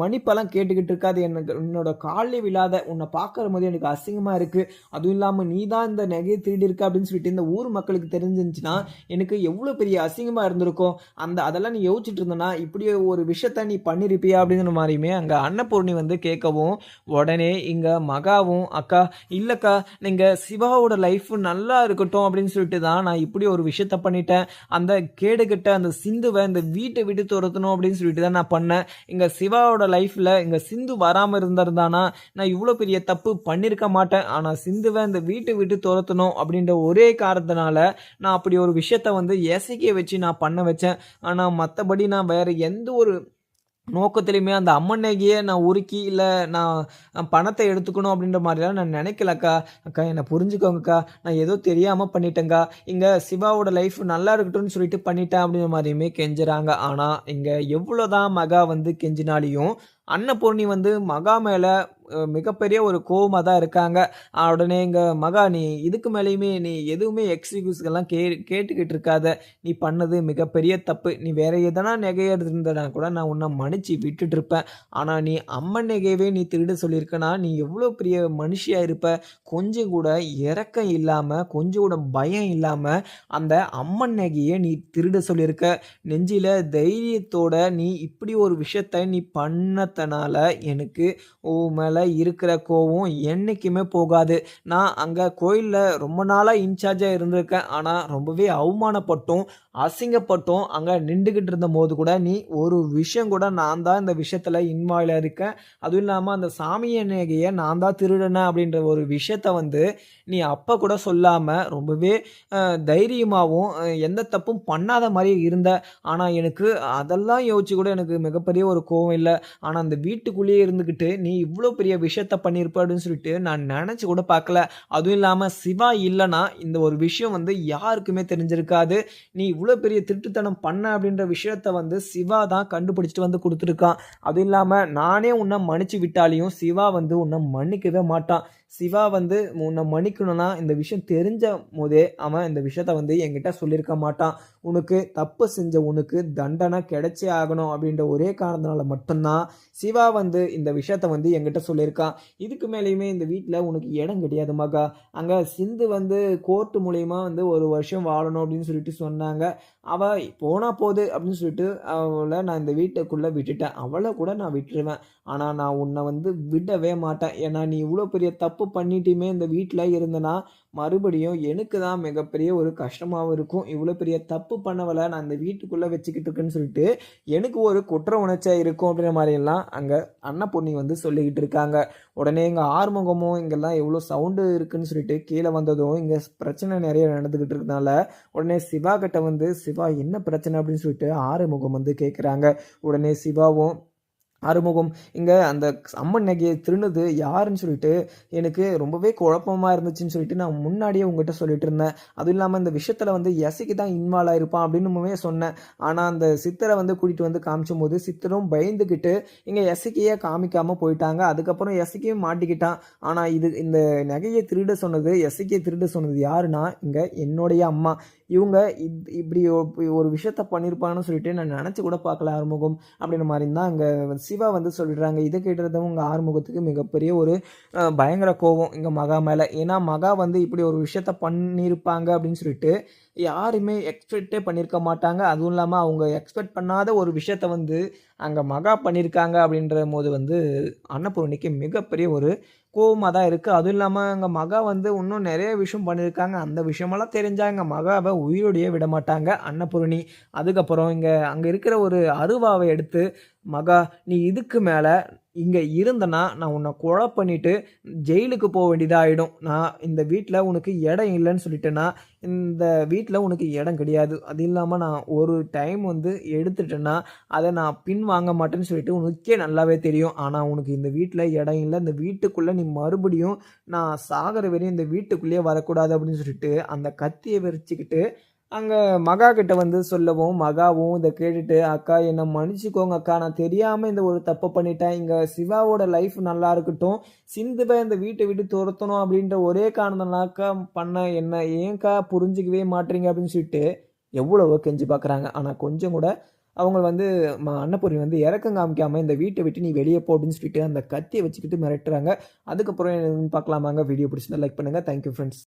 மன்னிப்பெல்லாம் கேட்டுக்கிட்டு இருக்காது. எனக்கு உன்னோட காலில் விழாத, உன்னை பார்க்குற போது எனக்கு அசிங்கமாக இருக்குது. அதுவும் இல்லாமல் நீ தான் இந்த நகையை திருடி இருக்க அப்படின்னு சொல்லிட்டு இந்த ஊர் மக்களுக்கு தெரிஞ்சிருந்துச்சுன்னா எனக்கு எவ்வளோ பெரிய அசிங்கமாக இருந்திருக்கும். அதெல்லாம் நீ யோசிச்சுட்டு இருந்தனா இப்படி ஒரு விஷயத்த நீ பண்ணியிருப்பியா அப்படிங்கிற மாதிரியுமே அங்கே அன்னபூர்ணி வந்து கேட்கவும், உடனே இங்கே மகாவும், அக்கா இல்லைக்கா நீங்கள் சிவாவோட லைஃப் நல்லா இருக்கட்டும் அப்படின்னு சொல்லிட்டு தான் நான் இப்படி ஒரு விஷயத்த பண்ணிட்டேன். அந்த கேடுகிட்ட அந்த சிந்துவை இந்த வீட்டை விட்டு துரத்தணும் அப்படின்னு சொல்லிட்டு தான் நான் பண்ணேன். இங்க சிவாவோட லைஃப்ல இங்க சிந்து வராம இருந்திருந்தானா நான் இவ்வளோ பெரிய தப்பு பண்ணியிருக்க மாட்டேன். ஆனா சிந்துவை இந்த வீட்டை விட்டு துரத்தணும் அப்படின்ற ஒரே காரணத்தினால நான் அப்படி ஒரு விஷயத்த வந்து எசைக்க வச்சு நான் பண்ண வச்சேன். ஆனா மற்றபடி நான் வேற எந்த ஒரு நோக்கத்திலையுமே அந்த அம்மன் நகையை நான் உருக்கி இல்லை நான் பணத்தை எடுத்துக்கணும் அப்படின்ற மாதிரிலாம் நான் நினைக்கலக்கா. அக்கா என்னை புரிஞ்சுக்கோங்கக்கா, நான் ஏதோ தெரியாமல் பண்ணிட்டேங்க்கா. இங்கே சிவாவோட லைஃப் நல்லா இருக்கட்டும்னு சொல்லிட்டு பண்ணிட்டேன் அப்படின்ற மாதிரியுமே கெஞ்சுறாங்க. ஆனால் இங்கே எவ்வளோதான் மகா வந்து கெஞ்சினாலையும் அன்னபூர்ணி வந்து மகா மேலே மிகப்பெரிய ஒரு கோவமாக தான் இருக்காங்க. உடனே இங்கே மகா நீ இதுக்கு மேலேயுமே நீ எதுவுமே எக்ஸ்கியூஸ்கெல்லாம் கேட்டுக்கிட்டு இருக்காத, நீ பண்ணது மிகப்பெரிய தப்பு. நீ வேற எதனா நகையை இருந்தனா கூட நான் உன்னை மன்னிச்சு விட்டுட்டு இருப்பேன். ஆனால் நீ அம்மன் நகையவே நீ திருட சொல்லியிருக்கனா நீ எவ்வளோ பெரிய மனுஷியாக இருப்ப. கொஞ்சம் கூட இரக்கம் இல்லாமல், கொஞ்சம் கூட பயம் இல்லாமல் அந்த அம்மன் நகையை நீ திருட சொல்லியிருக்க. நெஞ்சில் தைரியத்தோட நீ இப்படி ஒரு விஷயத்தை நீ பண்ணத்தனால எனக்கு மேலே இருக்கிற கோவம் என்றைக்குமே போகாது. நான் அங்கே கோயிலில் ரொம்ப நாளாக இன்சார்ஜாக இருந்திருக்கேன். ஆனால் ரொம்பவே அவமானப்பட்டும் அசிங்கப்பட்டும் அங்கே நின்றுக்கிட்டு இருந்த போது கூட நீ ஒரு விஷயம் கூட நான் தான் இந்த விஷயத்தில் இன்வால்வ் இருக்கேன், அதுவும் இல்லாமல் அந்த சாமியை நகையை நான் தான் திருடினேன் அப்படின்ற ஒரு விஷயத்த வந்து நீ அப்போ கூட சொல்லாமல் ரொம்பவே தைரியமாகவும் எந்த தப்பும் பண்ணாத மாதிரி இருந்த. ஆனால் எனக்கு அதெல்லாம் யோசிச்சு கூட எனக்கு மிகப்பெரிய ஒரு கோவம் இல்லை. ஆனால் அந்த வீட்டுக்குள்ளேயே இருந்துக்கிட்டு நீ இவ்வளோ பெரிய விஷயத்த பண்ணியிருப்ப அப்படின்னு சொல்லிட்டு நான் நினச்சி கூட பார்க்கல. அதுவும் இல்லாமல் சிவா இல்லைன்னா இந்த ஒரு விஷயம் வந்து யாருக்குமே தெரிஞ்சிருக்காது. நீ இவ்வளோ பெரிய திருட்டுத்தனம் பண்ண அப்படின்ற விஷயத்த வந்து சிவா தான் கண்டுபிடிச்சிட்டு வந்து கொடுத்துருக்கான். அதுவும் இல்லாமல் நானே உன்னை மன்னிச்சு விட்டாலையும் சிவா வந்து உன்னை மன்னிக்கவே மாட்டான். சிவா வந்து உன்னை மன்னிக்கணும்னா இந்த விஷயம் தெரிஞ்ச போதே அவன் இந்த விஷயத்த வந்து என்கிட்ட சொல்லியிருக்க மாட்டான். உனக்கு தப்பு செஞ்ச உனக்கு தண்டனை கிடைச்சே ஆகணும் அப்படின்ற ஒரே காரணத்தினால மட்டும்தான் சிவா வந்து இந்த விஷயத்த வந்து என்கிட்ட சொல்லியிருக்கான். இதுக்கு மேலேயுமே இந்த வீட்டில் உனக்கு இடம் கிடையாது மகா. அங்கே சிந்து வந்து கோர்ட்டு மூலயமா வந்து ஒரு வருஷம் வாழணும் அப்படின்னு சொல்லிட்டு சொன்னாங்க. அவள் போனா போகுது அப்படின்னு சொல்லிட்டு அவளை நான் இந்த வீட்டுக்குள்ளே விட்டுட்டேன். அவளை கூட நான் விட்டுருவேன். ஆனால் நான் உன்னை வந்து விடவே மாட்டேன். ஏன்னா நீ இவ்வளோ பெரிய தப்பு பண்ணிட்டுமே இந்த வீட்டில் இருந்தனா மறுபடியும் எனக்கு தான் மிகப்பெரிய ஒரு கஷ்டமாகவும் இருக்கும். இவ்வளோ பெரிய தப்பு பண்ணவளை நான் இந்த வீட்டுக்குள்ளே வச்சுக்கிட்டு இருக்கேன்னு சொல்லிட்டு எனக்கு ஒரு குற்ற உணர்ச்சியாக இருக்கும் அப்படின்ற மாதிரியெல்லாம் அங்கே அன்னபூர்ணி வந்து சொல்லிக்கிட்டு இருக்காங்க. உடனே எங்கள் ஆறுமுகமும் இங்கெல்லாம் எவ்வளோ சவுண்டு இருக்குன்னு சொல்லிட்டு கீழே வந்ததும் இங்கே பிரச்சனை நிறைய நடந்துக்கிட்டு இருக்கனால உடனே சிவா கிட்ட வந்து சிவா என்ன பிரச்சனை அப்படின்னு சொல்லிட்டு ஆறுமுகம் வந்து கேட்குறாங்க. உடனே சிவாவும், ஆறுமுகம் இங்கே அந்த அம்மன் நகையை திருடுனது யாருன்னு சொல்லிட்டு எனக்கு ரொம்பவே குழப்பமாக இருந்துச்சுன்னு சொல்லிட்டு நான் முன்னாடியே உங்ககிட்ட சொல்லிட்டு இருந்தேன். அதுவும் இல்லாமல் இந்த விஷயத்தில் வந்து எசைக்கு தான் இன்வால்வ் ஆகிருப்பான் அப்படின்னு சொன்னேன். ஆனால் அந்த சித்தரை வந்து கூட்டிகிட்டு வந்து காமிச்சும் போது சித்தரும் பயந்துக்கிட்டு இங்கே எசைக்கையே காமிக்காமல் போயிட்டாங்க. அதுக்கப்புறம் எசைக்கையும் மாட்டிக்கிட்டான். ஆனால் இந்த நகையை திருட சொன்னது, எசைக்கையை திருட சொன்னது யாருன்னா இங்கே என்னுடைய அம்மா. இவங்க இப்படி ஒரு விஷயத்த பண்ணியிருப்பாங்கன்னு சொல்லிட்டு நான் நினச்சி கூட பார்க்கல ஆறுமுகம் அப்படின்ற மாதிரி தான் அங்கே சிவா வந்து சொல்லிடுறாங்க. இதை கேட்டதும் உங்கள் ஆறுமுகத்துக்கு மிகப்பெரிய ஒரு பயங்கர கோவம் எங்கள் மகா மேலே. ஏன்னா மகா வந்து இப்படி ஒரு விஷயத்த பண்ணியிருப்பாங்க அப்படின்னு சொல்லிட்டு யாருமே எக்ஸ்பெக்டே பண்ணியிருக்க மாட்டாங்க. அதுவும் இல்லாமல் அவங்க எக்ஸ்பெக்ட் பண்ணாத ஒரு விஷயத்த வந்து அங்கே மகா பண்ணியிருக்காங்க அப்படின்ற போது வந்து அன்னபூரணிக்கு மிகப்பெரிய ஒரு கோவமாக தான் இருக்குது. அதுவும் இல்லாமல் எங்கள் மகா வந்து இன்னும் நிறைய விஷயம் பண்ணியிருக்காங்க. அந்த விஷயமெல்லாம் தெரிஞ்சால் எங்கள் மகாவை உயிரோடையே விட மாட்டாங்க அன்னபூரணி. அதுக்கப்புறம் அங்கே இருக்கிற ஒரு அருவாவை எடுத்து, மகா நீ இதுக்கு மேலே இங்கே இருந்தனா நான் உன்னை கொலை பண்ணிவிட்டு ஜெயிலுக்கு போக வேண்டியதாகிடும். நான் இந்த வீட்டில் உனக்கு இடம் இல்லைன்னு சொல்லிட்டேன்னா இந்த வீட்டில் உனக்கு இடம் கிடையாது. அது இல்லாமல் நான் ஒரு டைம் வந்து எடுத்துட்டேன்னா அதை நான் பின் வாங்க மாட்டேன்னு சொல்லிட்டு உனக்கே நல்லாவே தெரியும். ஆனால் உனக்கு இந்த வீட்டில் இடம் இல்லை. இந்த வீட்டுக்குள்ளே நீ மறுபடியும் நான் சாகிற வரையும் இந்த வீட்டுக்குள்ளேயே வரக்கூடாது அப்படின்னு சொல்லிட்டு அந்த கத்தியை விரிச்சுக்கிட்டு அங்கே மகா கிட்ட வந்து சொல்லவும், மகாவும் இதை கேட்டுட்டு, அக்கா என்னை மன்னிச்சுக்கோங்க அக்கா, நான் தெரியாமல் இந்த ஒரு தப்பு பண்ணிட்டேன். இங்கே சிவாவோட லைஃப் நல்லா இருக்கட்டும், சிந்துவை இந்த வீட்டை விட்டு துரத்தணும் அப்படின்ற ஒரே காரணம்னாக்கா பண்ண என்ன ஏன்க்கா புரிஞ்சிக்கவே மாட்டீங்க அப்படின்னு சொல்லிட்டு எவ்வளவோ கெஞ்சி பார்க்குறாங்க. ஆனால் கொஞ்சம் கூட அவங்க வந்து அன்னபூர்ணி வந்து இறக்கம் காமிக்காமல் இந்த வீட்டை விட்டு நீ வெளியே போ அப்படின்னு சொல்லிட்டு அந்த கத்தியை வச்சுக்கிட்டு மிரட்டுறாங்க. அதுக்கப்புறம் என்னன்னு பார்க்கலாமாங்க. வீடியோ பிடிச்சிருந்தா லைக் பண்ணுங்கள். Thank you friends.